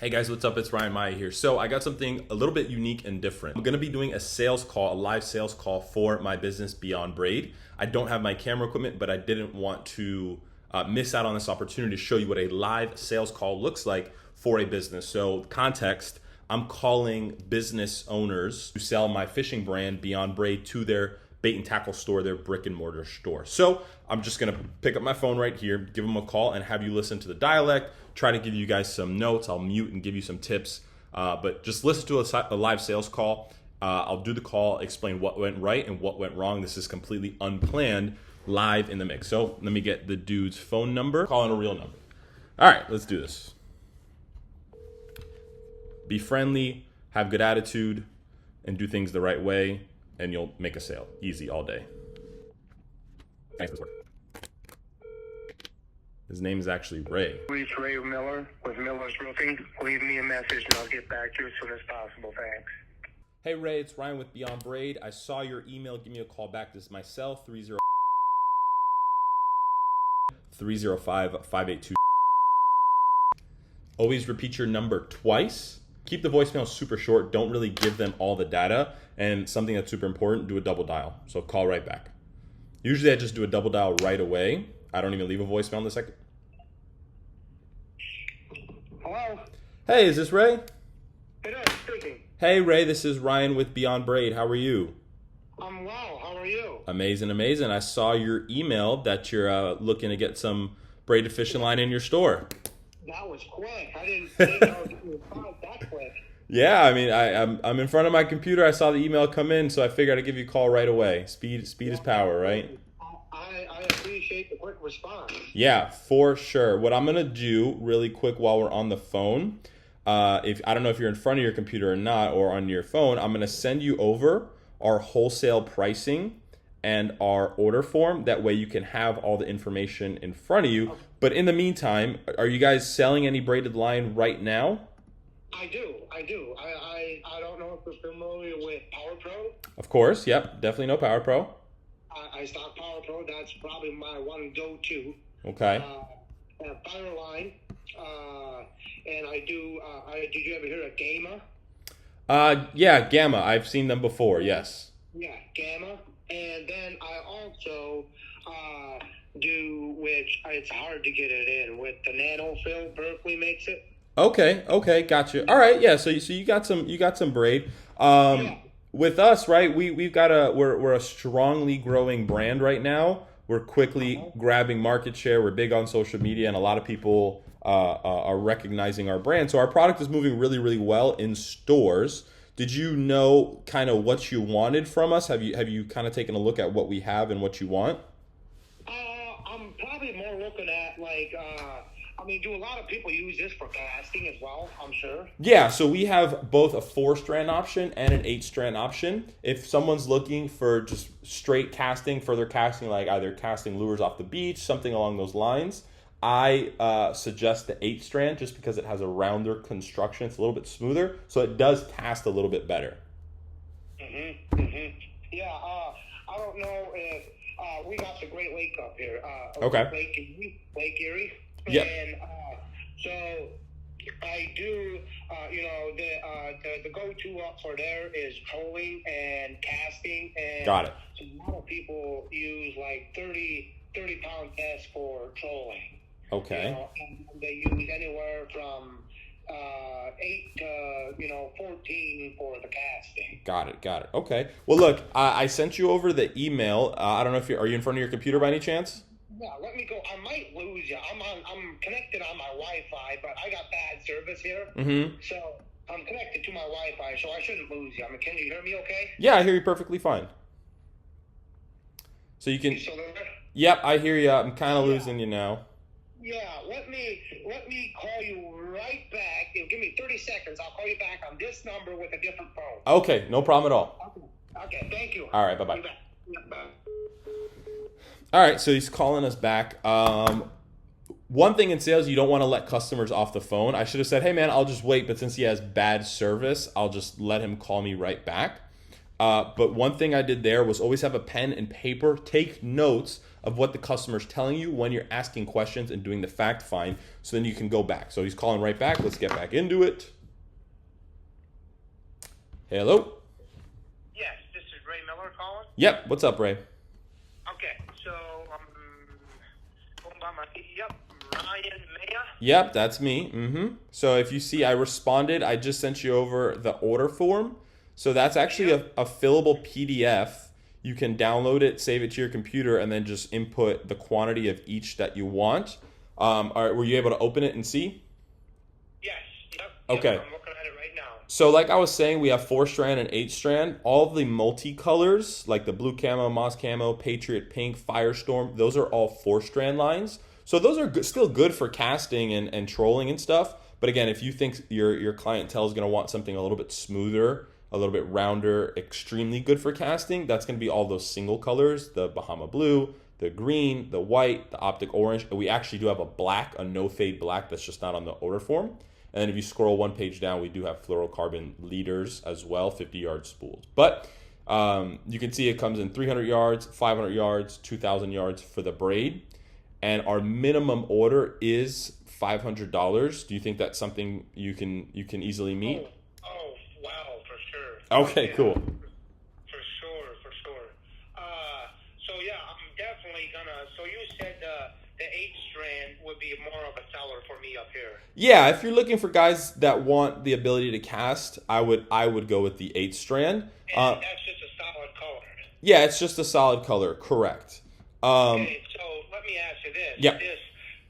Hey guys, what's up? It's Ryan Maya here. So I got something a little bit unique and different. I'm gonna be doing a sales call, a live sales call for my business Beyond Braid. I don't have my camera equipment, but I didn't want to miss out on this opportunity to show you what a live sales call looks like for a business. So context, I'm calling business owners to sell my fishing brand Beyond Braid to their bait and tackle store, their brick and mortar store. So I'm just gonna pick up my phone right here, give them a call and have you listen to the dialect, try to give you guys some notes. I'll mute and give you some tips, but just listen to a live sales call. I'll do the call, explain what went right and what went wrong. This is completely unplanned, live in the mix. So let me get the dude's phone number, calling a real number. All right, let's do this. Be friendly, have good attitude, and do things the right way, and you'll make a sale. Easy all day. Thanks for this work. His name is actually Ray. It's Ray Miller with Miller's Roofing. Leave me a message and I'll get back to you as soon as possible. Thanks. Hey Ray, it's Ryan with Beyond Braid. I saw your email. Give me a call back. This is my cell, 305-582. Always repeat your number twice. Keep the voicemail super short. Don't really give them all the data. And something that's super important, do a double dial. So call right back. Usually I just do a double dial right away. I don't even leave a voicemail in the second. Hello? Hey, is this Ray? It is, speaking. Hey Ray, this is Ryan with Beyond Braid. How are you? I'm well. How are you? Amazing, amazing. I saw your email that you're looking to get some braided fishing line in your store. That was quick. I didn't think I was going to respond that quick. Yeah, I mean, I'm in front of my computer. I saw the email come in, so I figured I'd give you a call right away. Speed is power, right? I appreciate the quick response. Yeah, for sure. What I'm gonna do really quick while we're on the phone, if I don't know if you're in front of your computer or not, or on your phone, I'm gonna send you over our wholesale pricing and our order form. That way you can have all the information in front of you. Okay. But in the meantime, are you guys selling any braided line right now? I do. I don't know if you're familiar with Power Pro. Of course, yep, definitely know Power Pro. I stock Power Pro. That's probably my one go-to. Okay. Fireline. And I do. Did you ever hear of Gamma? Yeah, Gamma. I've seen them before. Yes. Yeah, Gamma. And then I also do, which it's hard to get it in, with the nano fill. Berkeley makes it. Okay, gotcha. All right, yeah. So you got some braid. Yeah. With us, right? We're a strongly growing brand right now. We're quickly grabbing market share. We're big on social media, and a lot of people are recognizing our brand. So our product is moving really, really well in stores. Did you know kind of what you wanted from us? Have you kind of taken a look at what we have and what you want? I'm probably more looking at do a lot of people use this for casting as well, I'm sure? Yeah, so we have both a 4-strand option and an 8-strand option. If someone's looking for just straight casting, further casting, like either casting lures off the beach, something along those lines, I suggest the 8-strand just because it has a rounder construction. It's a little bit smoother, so it does cast a little bit better. Yeah, I don't know if we got the Great Lake up here. Okay. Lake Erie. Yep. And so I do, the go-to up for there is trolling and casting. And Got it. So a lot of people use like 30-pound tests for trolling. Okay. And they use anywhere from 8 to 14 for the casting. Got it. Okay. Well, look, I sent you over the email. I don't know if are you in front of your computer by any chance? Yeah, let me go. I might lose you. I'm connected on my Wi-Fi, but I got bad service here. Mm-hmm. So I'm connected to my Wi-Fi, so I shouldn't lose you. Can you hear me okay? Yeah, I hear you perfectly fine. So you can. You still there? Yep, I hear you. I'm kind of losing you now. Yeah, let me call you right back. Give me 30 seconds. I'll call you back on this number with a different phone. Okay, no problem at all. Okay, thank you. All right, bye-bye. Yeah, bye. All right, so he's calling us back. One thing in sales, you don't want to let customers off the phone. I should have said, hey, man, I'll just wait. But since he has bad service, I'll just let him call me right back. But one thing I did there was always have a pen and paper. Take notes of what the customer's telling you when you're asking questions and doing the fact find, so then you can go back. So he's calling right back. Let's get back into it. Hello? Yes, this is Ray Miller calling. Yep. What's up, Ray? Okay, so going by my yep, Ryan Maya. Yep, that's me. So if you see, I responded. I just sent you over the order form. So that's actually a fillable PDF. You can download it, save it to your computer, and then just input the quantity of each that you want. Were you able to open it and see? Yes. Yep. Okay. I'm looking at it right now. So like I was saying, we have 4-strand and 8-strand. All of the multicolors, like the blue camo, moss camo, patriot pink, firestorm, those are all 4-strand lines. So those are still good for casting and trolling and stuff. But again, if you think your clientele is going to want something a little bit smoother, a little bit rounder, extremely good for casting, that's going to be all those single colors, the Bahama blue, the green, the white, the optic orange. And we actually do have a black, a no fade black that's just not on the order form. And then if you scroll one page down, we do have fluorocarbon leaders as well, 50-yard spools. But you can see it comes in 300 yards, 500 yards, 2,000 yards for the braid. And our minimum order is $500. Do you think that's something you can easily meet? Oh, wow, for sure. Okay, Yeah, cool. For sure. So yeah, I'm definitely gonna. So you said the 8-strand would be more of a seller for me up here. Yeah, if you're looking for guys that want the ability to cast, I would go with the 8-strand. And that's just a solid color. Yeah, it's just a solid color, correct. Okay, so let me ask you this. Yeah.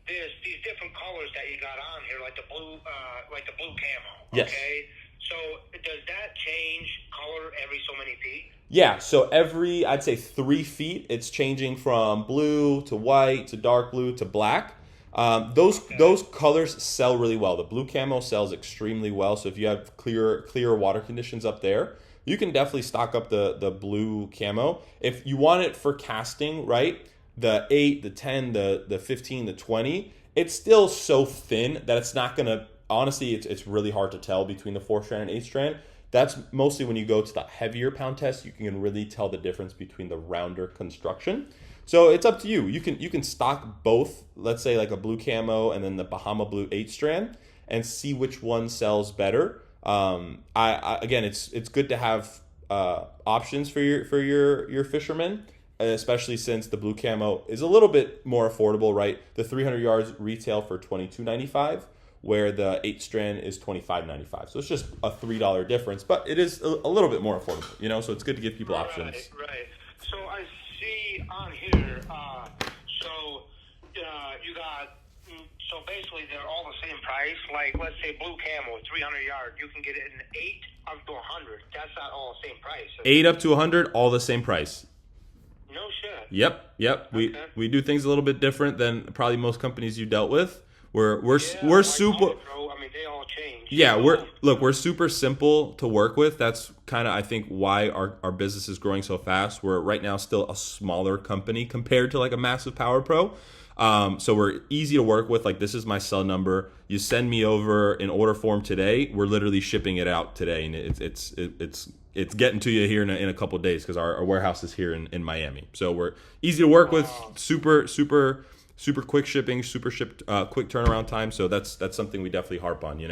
There's these different colors that you got on here, like the blue camo. Yes. Okay. So does that change color every so many feet? Yeah, so every, I'd say 3 feet, it's changing from blue to white to dark blue to black. Those colors sell really well. The blue camo sells extremely well. So if you have clear water conditions up there, you can definitely stock up the blue camo. If you want it for casting, right, the 8, the 10, the 15, the 20, it's still so thin that it's not going to, honestly, it's really hard to tell between the 4-strand and 8-strand. That's mostly when you go to the heavier pound test, you can really tell the difference between the rounder construction. So it's up to you. You can stock both, let's say like a blue camo and then the Bahama blue 8-strand, and see which one sells better. Again, it's good to have options for your fishermen, especially since the blue camo is a little bit more affordable, right? The 300 yards retail for $22.95. Where the 8-strand is $25.95. So it's just a $3 difference, but it is a little bit more affordable, so it's good to give people options. Right. So I see on here, you got, so basically they're all the same price. Like, let's say blue camo, 300 yards, you can get it in 8 up to 100. That's not all the same price. 8 up to 100, all the same price. No shit. Yep. Okay. We do things a little bit different than probably most companies you dealt with. We're super. I mean, they all change. Yeah, we're super simple to work with. That's kind of, I think, why our business is growing so fast. We're right now still a smaller company compared to like a massive Power Pro. So we're easy to work with. Like, this is my cell number. You send me over an order form today. We're literally shipping it out today, and it's getting to you here in a couple of days because our warehouse is here in Miami. So we're easy to work with. Super quick shipping, quick turnaround time. So that's something we definitely harp on, Right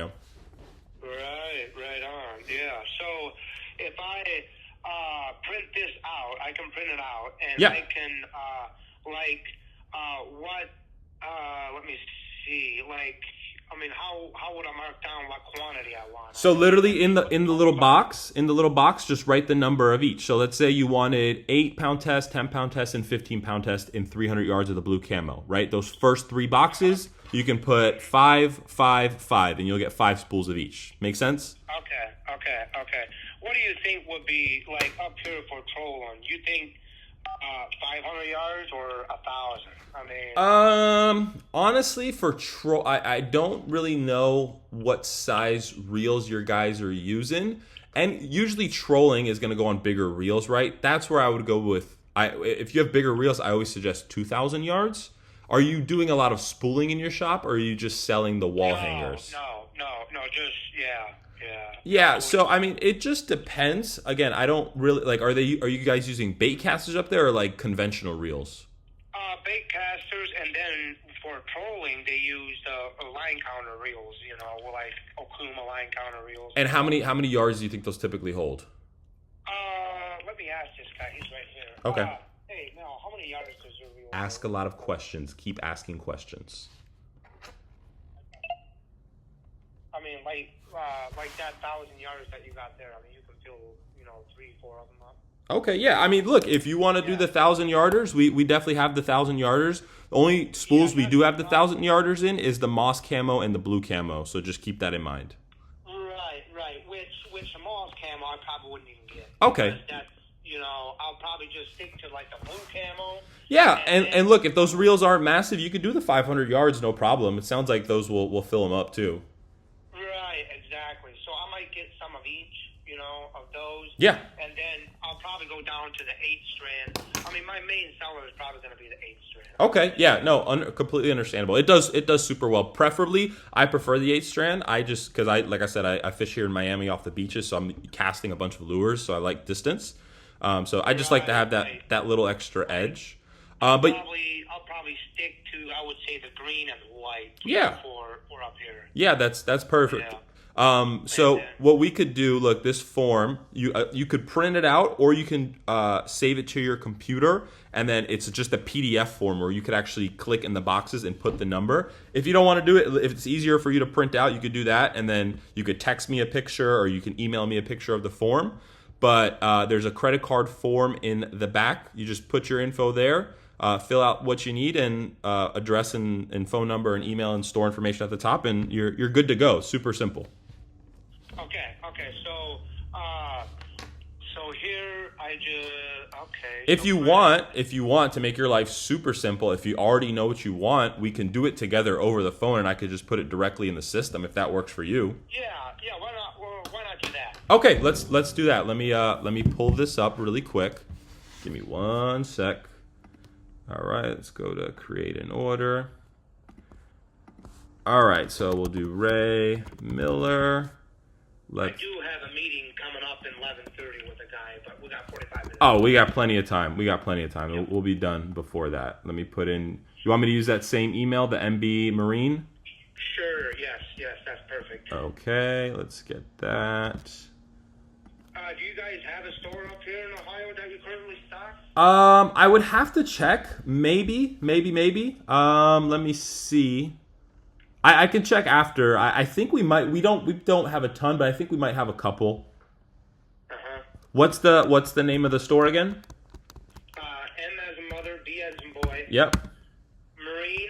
on. Yeah. So if I print this out, I can print it out, and I can let me see. How would I mark down what quantity I want? So literally in the little box, just write the number of each. So let's say you wanted 8-pound test, 10-pound test, and 15-pound test in 300 yards of the blue camo, right? Those first 3 boxes, you can put 5, 5, 5, and you'll get 5 spools of each. Make sense? Okay. What do you think would be like up here for trolling? You think 500 yards or 1,000? I mean, honestly, for troll, I don't really know what size reels your guys are using, and usually trolling is going to go on bigger reels, right? That's where I would go with. If you have bigger reels, I always suggest 2,000 yards. Are you doing a lot of spooling in your shop, or are you just selling the wall hangers? No, just yeah. Yeah, so I mean, it just depends. Again, I don't really like. Are you guys using bait casters up there or like conventional reels? fake casters, and then for trolling, they use the line counter reels. Like Okuma line counter reels. And how many yards do you think those typically hold? Let me ask this guy. He's right here. Okay. Hey, now, how many yards does your reel? Ask a lot of questions. Keep asking questions. I mean, like that 1,000 yards that you got there. I mean, you can fill 3-4 of them up. Okay, yeah. I mean, look, if you want to do the 1,000 yarders, we definitely have the 1,000 yarders. The only spools we do have the 1,000 yarders in is the moss camo and the blue camo. So just keep that in mind. Right. Which the moss camo I probably wouldn't even get. Okay. That's I'll probably just stick to like the blue camo. Yeah, and look, if those reels aren't massive, you could do the 500 yards, no problem. It sounds like those will fill them up too. Right, exactly. So I might get some of each, of those. Yeah. And then I'll probably go down to the 8-strand. I mean, my main seller is probably going to be the 8-strand. Okay, yeah, no, completely understandable. It does super well. Preferably, I prefer the 8-strand. Because like I said, I fish here in Miami off the beaches, so I'm casting a bunch of lures, so I like distance. So I just like to have that little extra edge. I'll probably stick to, I would say, the green and white. Yeah. For up here. Yeah, that's perfect. Yeah. So what we could do, look, this form, you could print it out, or you can save it to your computer, and then it's just a PDF form where you could actually click in the boxes and put the number. If you don't want to do it, if it's easier for you to print out, you could do that, and then you could text me a picture, or you can email me a picture of the form. But there's a credit card form in the back. You just put your info there, fill out what you need, and address and phone number and email and store information at the top, and you're good to go. Super simple. Okay. So here I just If you want to make your life super simple, if you already know what you want, we can do it together over the phone, and I could just put it directly in the system if that works for you. Yeah. Why not do that? Okay, let's do that. Let me pull this up really quick. Give me 1 sec. All right, let's go to create an order. All right, so we'll do Ray Miller. I do have a meeting coming up in 11:30 with a guy, but we got 45 minutes. Oh, we got plenty of time. We'll be done before that. Let me put in. You want me to use that same email, the MB Marine? Sure. Yes, that's perfect. Okay, let's get that. Do you guys have a store up here in Ohio that you currently stock? I would have to check. Maybe. Let me see. I can check after. I think we might. We don't have a ton, but I think we might have a couple. What's the name of the store again? M as in mother, D as in boy. Yep. Marine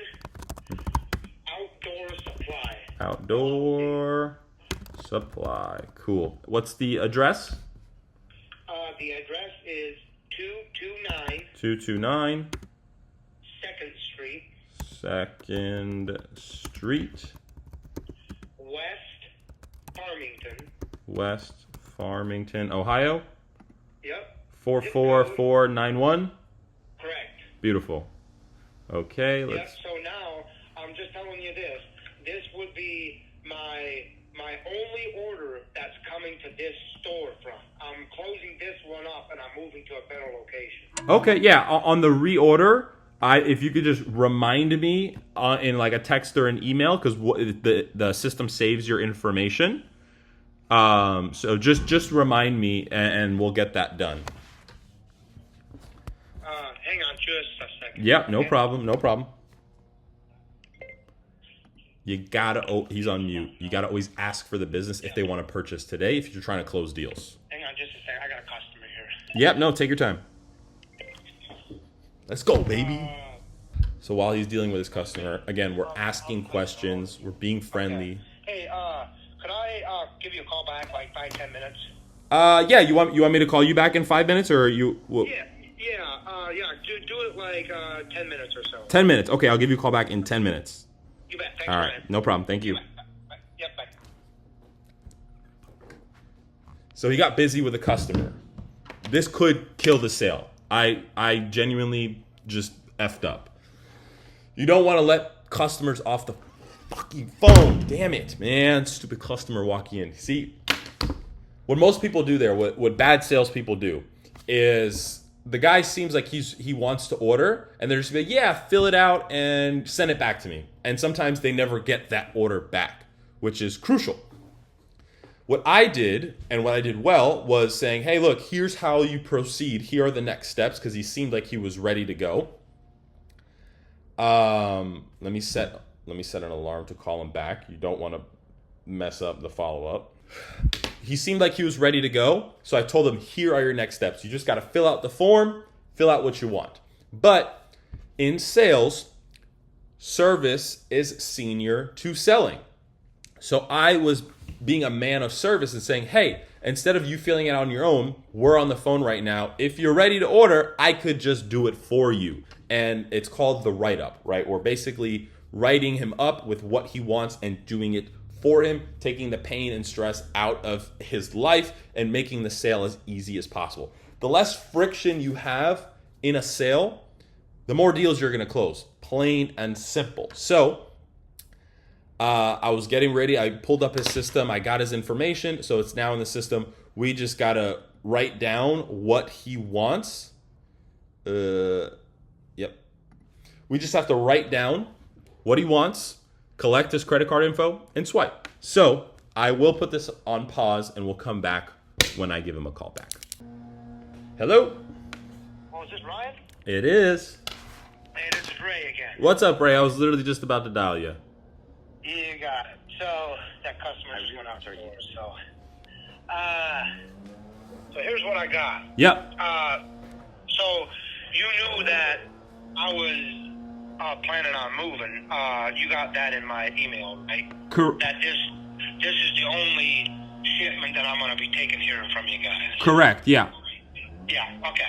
Outdoor Supply. Outdoor Supply. Cool. What's the address? The address is 229 229 2nd Street. 2nd Street. West Farmington, Ohio. Yep. 44491. Correct. Beautiful. Okay, let's. Yep. So now I'm just telling you this. This would be my only order that's coming to this storefront. I'm closing this one up and I'm moving to a better location. Okay, yeah. On the reorder, if you could just remind me in like a text or an email, because the system saves your information. So just remind me, and we'll get that done. Hang on just a second. Yep, no problem. You gotta, he's on mute. You gotta always ask for the business if they want to purchase today, if you're trying to close deals. Hang on just a second. I got a customer here. Yep, no, take your time. Let's go, baby. So while he's dealing with his customer, again, we're asking questions. We're being friendly. Okay. Hey, could I give you a call back like 5-10 minutes? Yeah. You want me to call you back in 5 minutes, or you? Well, yeah. Do it like 10 minutes or so. 10 minutes. Okay, I'll give you a call back in 10 minutes. You bet. Thanks, All right, man. no problem. Thank you. Bye. Yep. Bye. So he got busy with a customer. This could kill the sale. I genuinely just effed up. You don't want to let customers off the fucking phone. Damn it, man. Stupid customer walking in. See, what most people do there, what bad salespeople do, is the guy seems like he wants to order, and they're just like, yeah, fill it out and send it back to me. And sometimes they never get that order back, which is crucial. What I did, and what I did well, was saying, hey, look, here's how you proceed. Here are the next steps, because he seemed like he was ready to go. Let me set an alarm to call him back. You don't want to mess up the follow-up. He seemed like he was ready to go, so I told him, here are your next steps. You just got to fill out the form, fill out what you want. But in sales, service is senior to selling. So I was being a man of service and saying, hey, instead of you filling it out on your own, we're on the phone right now. If you're ready to order, I could just do it for you. And it's called the write-up, right? We're basically writing him up with what he wants and doing it for him, taking the pain and stress out of his life and making the sale as easy as possible. The less friction you have in a sale, the more deals you're going to close. Plain and simple. So I was getting ready. I pulled up his system. I got his information. So it's now in the system. We just got to write down what he wants. Yep. We just have to write down what he wants, collect his credit card info, and swipe. So I will put this on pause, and we'll come back when I give him a call back. Hello? Oh, is this Ryan? It is. Hey, this is Ray again. What's up, Ray? I was literally just about to dial you. You got it. So that customer just went out to you. So here's what I got. Yep. So you knew that I was planning on moving. You got that in my email, right? That this is the only shipment that I'm going to be taking here from you guys. Correct. Yeah. Yeah. Okay.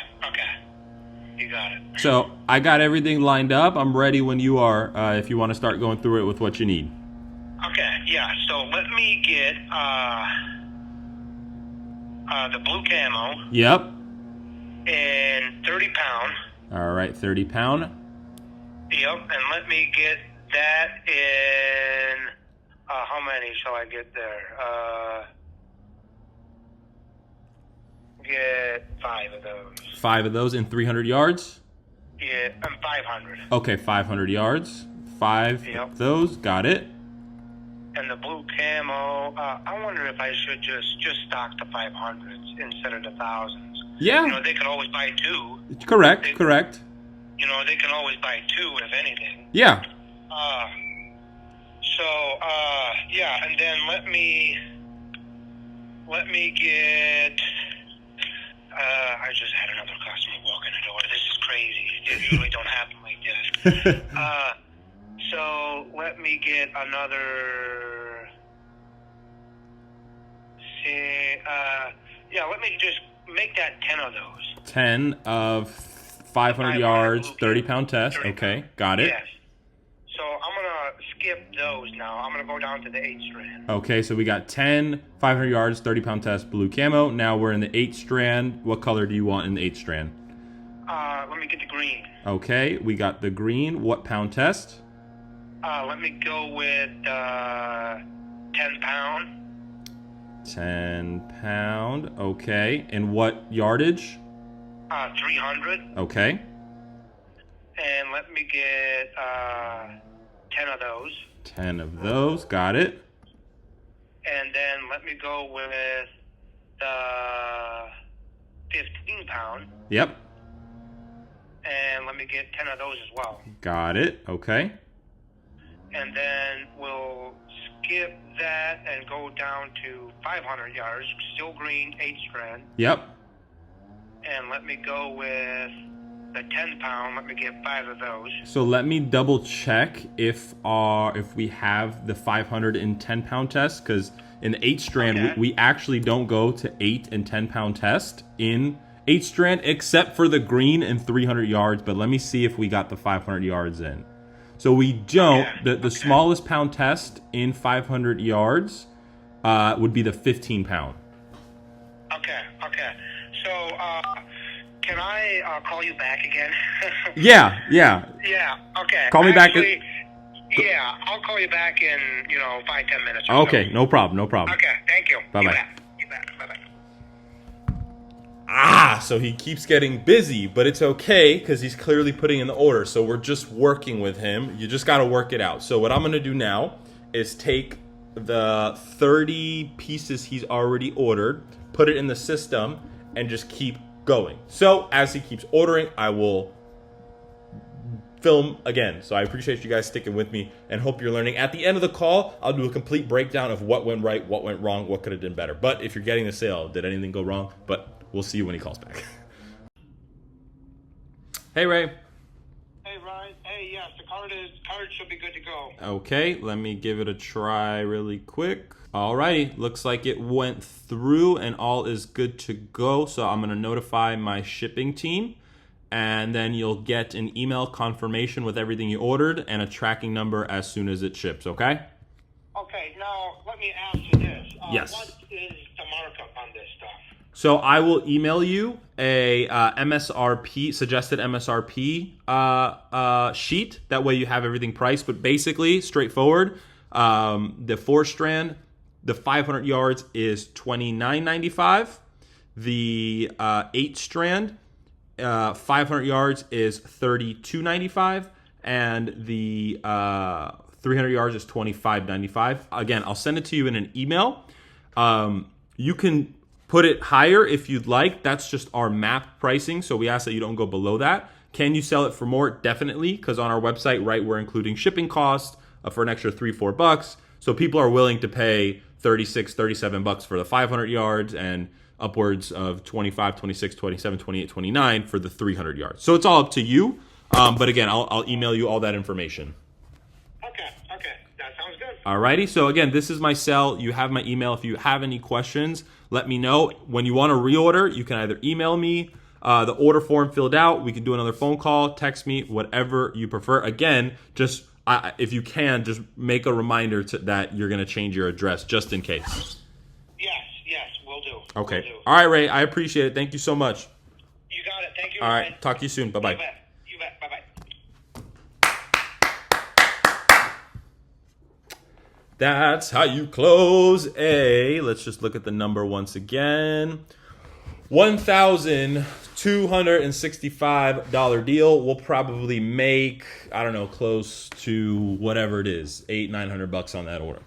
You got it. So I got everything lined up. I'm ready when you are. If you want to start going through it with what you need. Okay. Yeah. So let me get the blue camo. Yep. And 30 pound. All right, 30 pound. Yep, and let me get that in, how many shall I get there? Get 5 of those. 5 of those in 300 yards? Yeah, and 500. Okay, 500 yards. 5 of those, got it. And the blue camo, I wonder if I should just stock the 500s instead of the 1000s. Yeah. You know, they could always buy 2. Correct. You know, they can always buy 2, if anything. Yeah. Yeah, and then let me get, I just had another customer walk in the door. This is crazy. It usually don't happen like this. So let me get another, let me just make that 10 of those. 10 of 500 yards, 30 pound test. Okay, got it. Yes. So I'm going to skip those now. I'm going to go down to the 8 strand. Okay, so we got 10, 500 yards, 30 pound test, blue camo. Now we're in the 8 strand. What color do you want in the 8 strand? Let me get the green. Okay, we got the green. What pound test? Let me go with 10 pound. 10 pound. Okay, and what yardage? 300. Okay. And let me get 10 of those. 10 of those. Got it. And then let me go with the 15 pound. Yep. And let me get 10 of those as well. Got it. Okay. And then we'll skip that and go down to 500 yards, still green, 8 strand. Yep. And let me go with the 10 pound. Let me get 5 of those. So let me double check if we have the 500 and 10 pound test, because in the 8 strand we actually don't go to 8 and 10 pound test in 8 strand except for the green and 300 yards. But let me see if we got the 500 yards in. So we don't. The smallest pound test in 500 yards would be the 15 pound. Okay. So, can I call you back again? Yeah. Yeah, okay. Call me back. Yeah, I'll call you back in, 5-10 minutes or okay, so. no problem. Okay, thank you. Bye-bye. You bet. Bye-bye. so he keeps getting busy, but it's okay because he's clearly putting in the order. So we're just working with him. You just got to work it out. So what I'm going to do now is take the 30 pieces he's already ordered, put it in the system, and just keep going. So as he keeps ordering, I will film again. So I appreciate you guys sticking with me and hope you're learning. At the end of the call, I'll do a complete breakdown of what went right, what went wrong, what could have done better. But if you're getting the sale, did anything go wrong? But we'll see you when he calls back. Hey, Ray. Hey, Ryan. Hey, yes, the card should be good to go. Okay, let me give it a try really quick. Alrighty, looks like it went through and all is good to go. So I'm gonna notify my shipping team, and then you'll get an email confirmation with everything you ordered and a tracking number as soon as it ships, okay? Okay, now let me ask you this. Yes. What is the markup on this stuff? So I will email you a MSRP, suggested MSRP sheet. That way you have everything priced. But basically, straightforward, the 4-strand, the 500 yards is $29.95. The 8-strand, 500 yards is $32.95. And the 300 yards is $25.95. Again, I'll send it to you in an email. You can put it higher if you'd like. That's just our map pricing, so we ask that you don't go below that. Can you sell it for more? Definitely, because on our website, right, we're including shipping costs for an extra $3-4. So people are willing to pay $36-37 for the 500 yards and upwards of 25, 26, 27, 28, 29 for the 300 yards. So it's all up to you. But again, I'll email you all that information. Okay, that sounds good. Alrighty, so again, this is my cell. You have my email. If you have any questions, let me know. When you want to reorder, you can either email me the order form filled out. We can do another phone call, text me, whatever you prefer. Again, just if you can, just make a reminder that you're going to change your address just in case. Yes, will do. Okay. Will do. All right, Ray, I appreciate it. Thank you so much. You got it. Thank you, All Ryan. right, talk to you soon. Bye-bye. You bet. Bye-bye. That's how you close a, let's just look at the number once again, $1,265 deal. We'll probably make, I don't know, close to whatever it is, $800-900 on that order.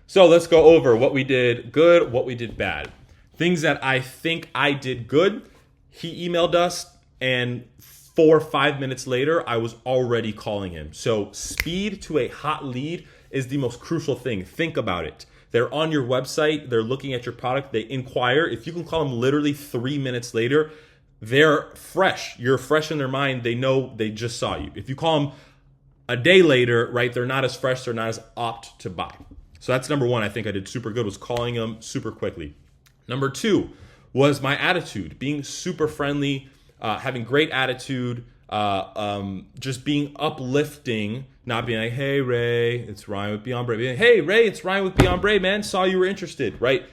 So let's go over what we did good, what we did bad. Things that I think I did good. He emailed us, and 4 or 5 minutes later, I was already calling him. So speed to a hot lead is the most crucial thing. Think about it. They're on your website. They're looking at your product. They inquire. If you can call them literally 3 minutes later, they're fresh. You're fresh in their mind. They know they just saw you. If you call them a day later, right, they're not as fresh. They're not as apt to buy. So that's number one. I think I did super good, was calling them super quickly. Number 2 was my attitude, being super friendly, having great attitude, just being uplifting, not being like, hey, Ray, it's Ryan with Beyond Brave. Hey, Ray, it's Ryan with Beyond Brave, man. Saw you were interested, right?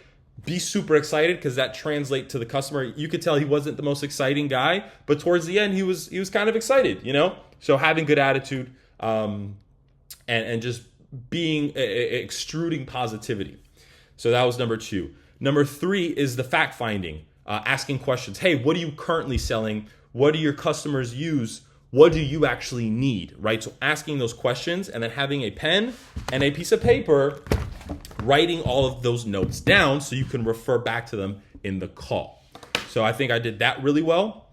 Be super excited, because that translates to the customer. You could tell he wasn't the most exciting guy, but towards the end, he was kind of excited, you know? So having good attitude and just being extruding positivity. So that was number 2. Number 3 is the fact finding, asking questions. Hey, what are you currently selling? What do your customers use? What do you actually need, right? So asking those questions, and then having a pen and a piece of paper, writing all of those notes down so you can refer back to them in the call. So I think I did that really well.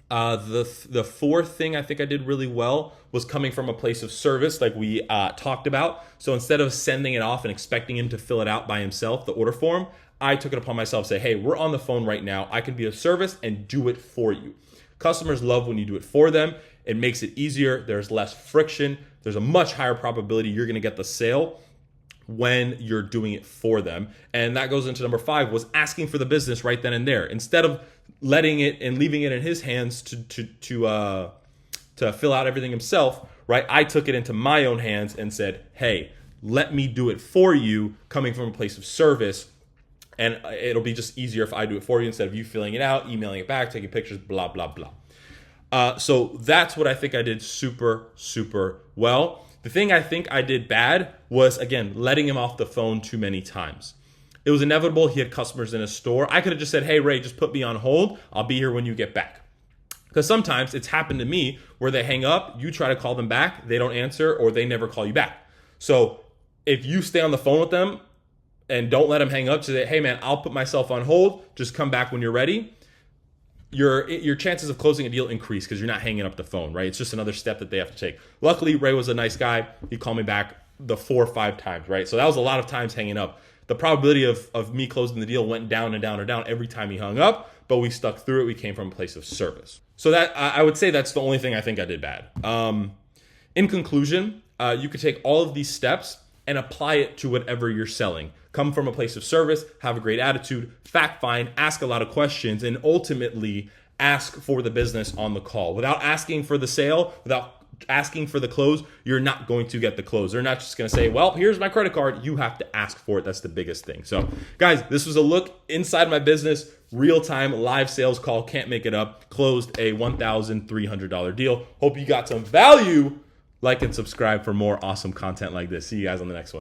The 4th thing I think I did really well was coming from a place of service, like we talked about. So instead of sending it off and expecting him to fill it out by himself, the order form, I took it upon myself to say, hey, we're on the phone right now. I can be of service and do it for you. Customers love when you do it for them. It makes it easier. There's less friction. There's a much higher probability you're going to get the sale when you're doing it for them. And that goes into number 5, was asking for the business right then and there. Instead of letting it and leaving it in his hands to fill out everything himself, right? I took it into my own hands and said, hey, let me do it for you, coming from a place of service. And it'll be just easier if I do it for you instead of you filling it out, emailing it back, taking pictures, blah, blah, blah. So that's what I think I did super, super well. The thing I think I did bad was, again, letting him off the phone too many times. It was inevitable. He had customers in his store. I could have just said, hey, Ray, just put me on hold. I'll be here when you get back. Because sometimes it's happened to me where they hang up, you try to call them back, they don't answer, or they never call you back. So if you stay on the phone with them and don't let them hang up, say, hey man, I'll put myself on hold, just come back when you're ready, your chances of closing a deal increase because you're not hanging up the phone, right? It's just another step that they have to take. Luckily, Ray was a nice guy. He called me back the 4 or 5 times, right? So that was a lot of times hanging up. The probability of me closing the deal went down and down and down every time he hung up, but we stuck through it. We came from a place of service. So that I would say that's the only thing I think I did bad. In conclusion, you could take all of these steps and apply it to whatever you're selling. Come from a place of service, have a great attitude, fact find, ask a lot of questions, and ultimately ask for the business on the call. Without asking for the sale, without asking for the close, you're not going to get the close. They're not just going to say, well, here's my credit card. You have to ask for it. That's the biggest thing. So guys, this was a look inside my business, real-time live sales call. Can't make it up. Closed a $1,300 deal. Hope you got some value. Like and subscribe for more awesome content like this. See you guys on the next one.